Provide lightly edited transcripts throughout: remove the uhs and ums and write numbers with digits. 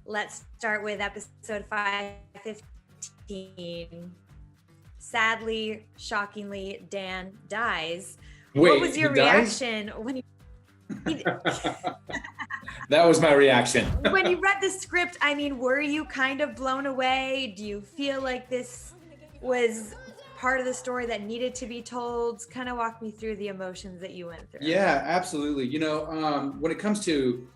Let's start with episode 515. Sadly, shockingly, Dan dies. Wait, what was your he dies? reaction when you That was my reaction. when you read the script? I mean, were you kind of blown away? Do you feel like this was part of the story that needed to be told? Kind of walk me through the emotions that you went through. Yeah, absolutely. When it comes to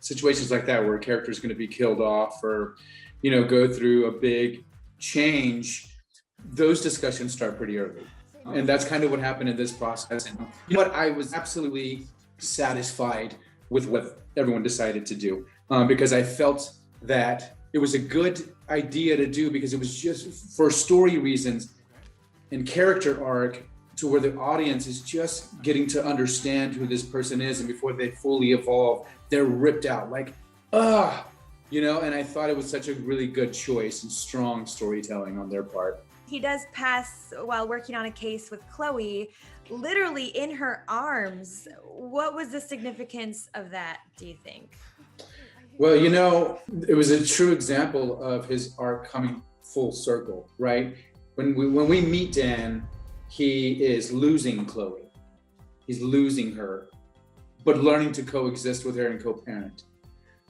situations like that where a character is going to be killed off or, go through a big change, those discussions start pretty early. And that's kind of what happened in this process. And you know what? I was absolutely satisfied with what everyone decided to do because I felt that it was a good idea to do because it was just for story reasons and character arc to where the audience is just getting to understand who this person is. And before they fully evolve, they're ripped out like, and I thought it was such a really good choice and strong storytelling on their part. He does pass while working on a case with Chloe, literally in her arms. What was the significance of that, do you think? Well, it was a true example of his arc coming full circle, right? When we meet Dan, he is losing Chloe. He's losing her, but learning to coexist with her and co-parent,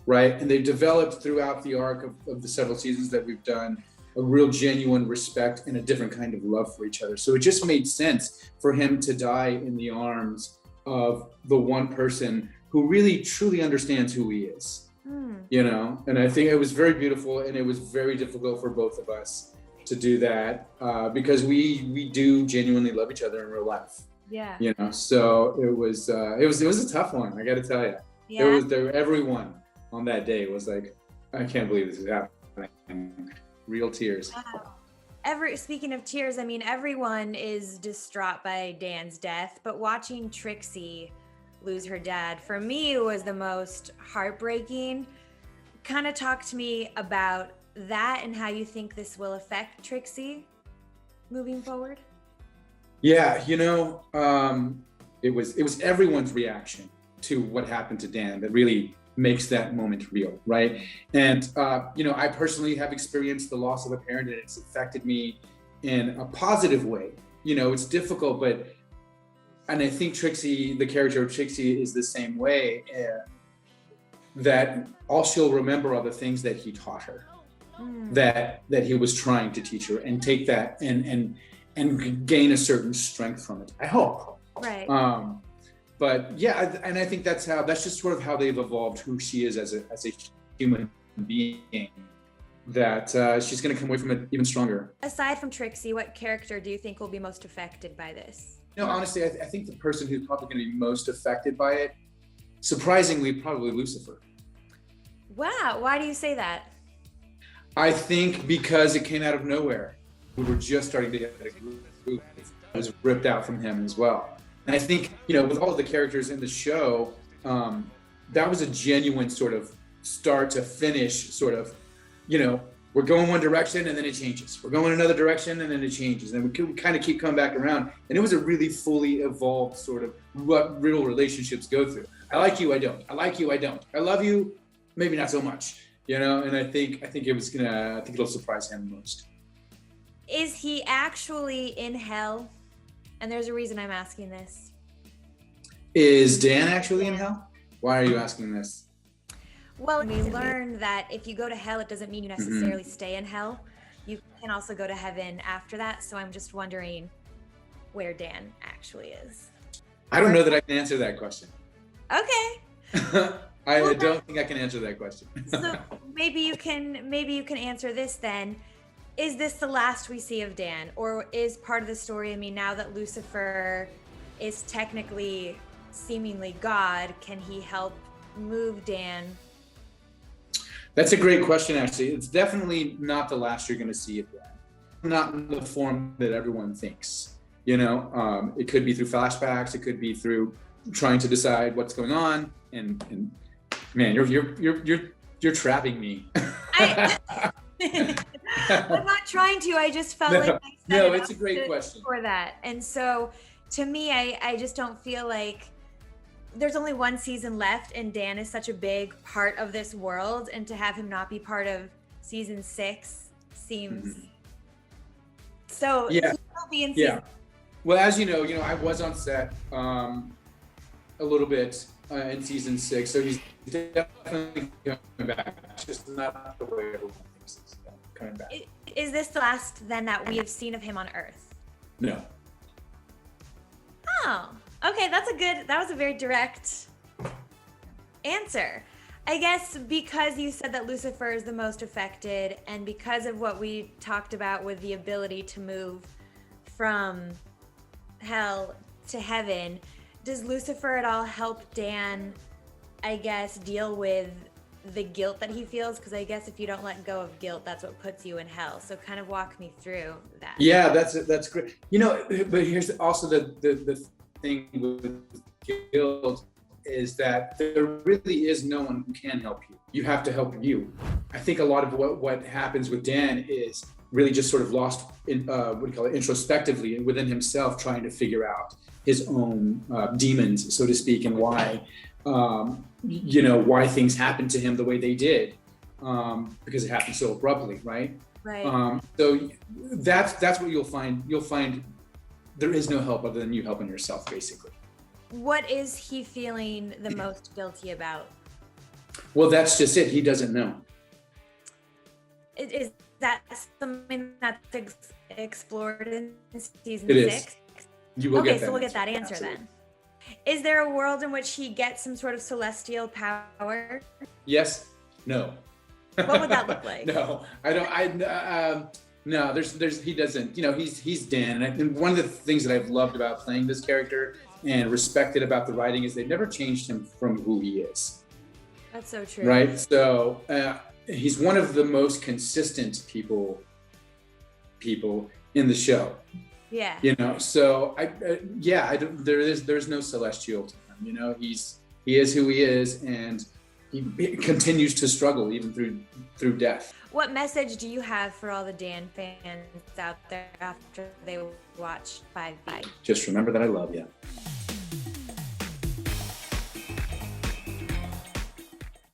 right? And they've developed throughout the arc of the several seasons that we've done a real genuine respect and a different kind of love for each other. So it just made sense for him to die in the arms of the one person who really truly understands who he is, and I think it was very beautiful, and it was very difficult for both of us to do that because we do genuinely love each other in real life. Yeah. So it was a tough one, I got to tell you. Yeah. Everyone on that day was like, I can't believe this is happening. Real tears. Wow. Speaking of tears, I mean, everyone is distraught by Dan's death, but watching Trixie lose her dad, for me, was the most heartbreaking. Kind of talk to me about that and how you think this will affect Trixie moving forward. Yeah, it was everyone's reaction to what happened to Dan that really makes that moment real, right? And I personally have experienced the loss of a parent, and it's affected me in a positive way. It's difficult, and I think Trixie, the character of Trixie, is the same way. That all she'll remember are the things that he taught her, that he was trying to teach her, and take that and gain a certain strength from it, I hope. Right. But yeah, and I think that's just sort of how they've evolved who she is as a human being, that she's going to come away from it even stronger. Aside from Trixie, what character do you think will be most affected by this? Honestly, I think the person who's probably going to be most affected by it, surprisingly, probably Lucifer. Wow, why do you say that? I think because it came out of nowhere. We were just starting to get a group that was ripped out from him as well. And I think, with all of the characters in the show, that was a genuine sort of start to finish sort of, we're going one direction and then it changes. We're going another direction and then it changes. And we kind of keep coming back around. And it was a really fully evolved sort of what real relationships go through. I like you, I don't. I like you, I don't. I love you, maybe not so much. And I think it'll surprise him most. Is he actually in hell? And there's a reason I'm asking this. Is Dan actually in hell? Why are you asking this? Well, we learned that if you go to hell, it doesn't mean you necessarily stay in hell. You can also go to heaven after that. So I'm just wondering where Dan actually is. I don't know that I can answer that question. Okay. I don't think I can answer that question. So maybe you can answer this then. Is this the last we see of Dan, or is part of the story, now that Lucifer is technically seemingly God, can he help move Dan? That's a great question, actually. It's definitely not the last you're going to see of Dan. Not in the form that everyone thinks. It could be through flashbacks. It could be through trying to decide what's going on. And man, you're trapping me. I'm not trying to. I just felt like I set it's a great question for that. And so, to me, I just don't feel like there's only one season left and Dan is such a big part of this world, and to have him not be part of season 6 seems so yeah. he'll be in season. Well, as you know, I was on set a little bit in season 6, so he's definitely coming back. Just not the way everyone thinks he's coming back. Is this the last then that we have seen of him on Earth? No. Oh, okay. That was a very direct answer. I guess because you said that Lucifer is the most affected, and because of what we talked about with the ability to move from hell to heaven, does Lucifer at all help Dan, I guess, deal with the guilt that he feels? Because I guess if you don't let go of guilt, that's what puts you in hell. So kind of walk me through that. Yeah, that's great. But here's also the thing with guilt is that there really is no one who can help you. You have to help you. I think a lot of what happens with Dan is really just sort of lost in introspectively within himself, trying to figure out his own demons, so to speak, and why things happened to him the way they did, because it happened so abruptly, right? Right. So that's what you'll find. You'll find there is no help other than you helping yourself, basically. What is he feeling the most guilty about? Well, that's just it. He doesn't know. Is that something that's explored in season It 6? is. You will get that. Okay, so we'll get that answer. Absolutely. Then. Is there a world in which he gets some sort of celestial power? Yes. No. What would that look like? No, I don't. No, he doesn't. He's Dan, and one of the things that I've loved about playing this character and respected about the writing is they've never changed him from who he is. That's so true. Right. So he's one of the most consistent people in the show. Yeah. So there's no celestial to him. He is who he is, and he continues to struggle even through death. What message do you have for all the Dan fans out there after they watch 5B? Just remember that I love you.